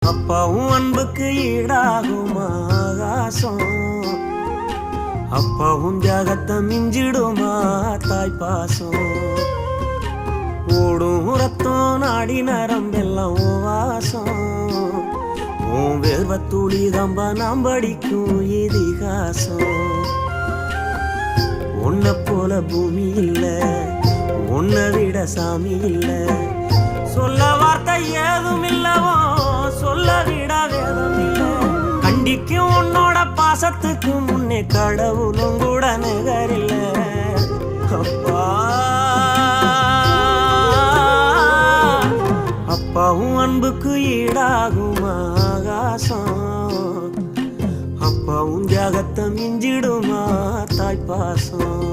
அப்பாவும் அன்புக்கு ஈடாகுமா ஆகாசம், அப்பாவும் தியாகத்தை மிஞ்சிடுமா தாய் பாசம். ஓடும் ரத்தம் நாடி நரம்பெல்லாம் ஓ வாசம், உன் வேர்வத்தூளி தம்ப நாம் படிக்கும் இதிகாசம். உன்னை போல பூமி இல்ல, உன்னை விட சாமி இல்ல, சொல்ல வார்த்தை ஏதும் இல்லவோ சொல்ல விட வேதம் இல்ல. கண்டிக்கும் உன்னோட பாசத்துக்கு முன்னே கடவுளும் கூட நிகரில்ல. அப்பா அப்பாவும் அன்புக்கு ஈடாகுமா ஆகாசம், அப்பாவும் தியாகத்தை மிஞ்சிடுமா தாய் பாசம்.